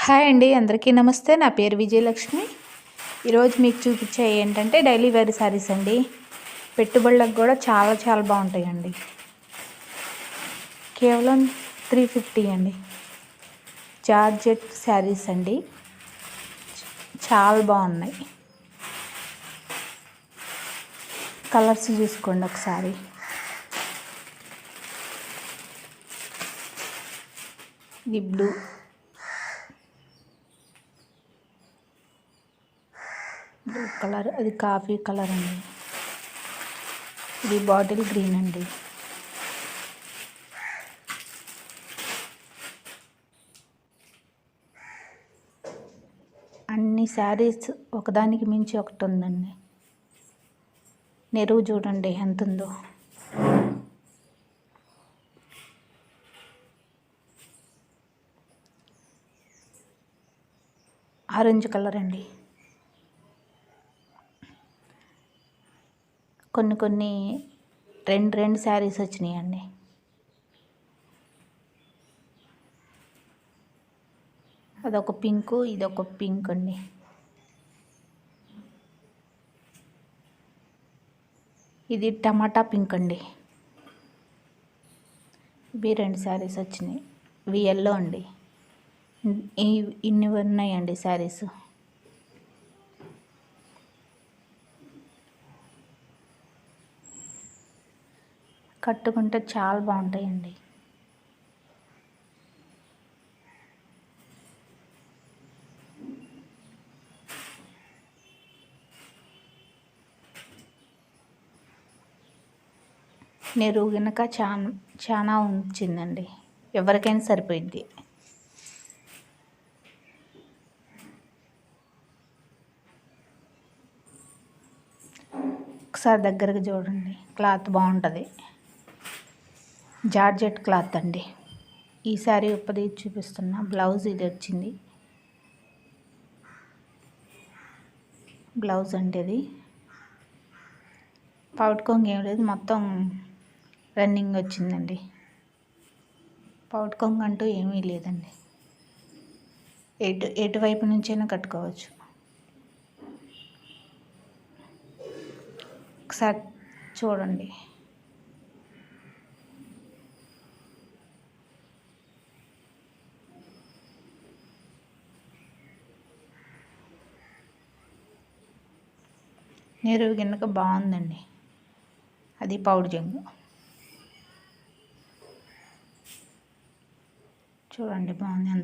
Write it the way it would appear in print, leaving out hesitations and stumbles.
Hi అండి, అందరికీ నమస్తే. నా పేరు విజయలక్ష్మి. ఈరోజు మీకు చూపించే ఏంటంటే డైలీ వేర్ శారీస్ అండి. పెట్టుబడులకు కూడా చాలా చాలా బాగుంటాయండి. కేవలం 350 అండి. జార్జెట్ శారీస్ అండి, చాలా బాగున్నాయి. కలర్స్ చూసుకోండి ఒకసారి. ఇది బ్లూ, కలర్, అది కాఫీ కలర్ అండి. ఇది బాటిల్ గ్రీన్ అండి. అన్ని శారీస్ ఒకదానికి మించి ఒకటి ఉందండి. నెరువు చూడండి ఎంత ఉందో. ఆరెంజ్ కలర్ అండి. కొన్ని రెండు శారీస్ వచ్చినాయండి. అదొక పింకు, ఇదొక పింక్ అండి. ఇది టమాటా పింక్ అండి. ఇవి 2 శారీస్ వచ్చినాయి. ఇవి ఎల్లో అండి. ఇన్ని ఉన్నాయండి శారీస్. కట్టుకుంటే చాలా బాగుంటాయండి. నెరువు కనుక చాలా ఉంచిందండి. ఎవరికైనా సరిపోయింది. ఒకసారి దగ్గరకు చూడండి, క్లాత్ బాగుంటుంది. జార్జెట్ క్లాత్ అండి. ఈ శారీ ఉప్పది చూపిస్తున్నా. బ్లౌజ్ ఇది వచ్చింది. బ్లౌజ్ అంటే ఇది పౌట్ కొంగు ఏం లేదు, మొత్తం రన్నింగ్ వచ్చిందండి. పౌట్ కొంగు అంటూ ఏమీ లేదండి. ఎటువైపు నుంచైనా కట్టుకోవచ్చు. ఒకసారి చూడండి. నెరువు గిన్నెక బాగుందండి. అది పౌడ్ జంగు చూడండి, బాగుంది. ఎంత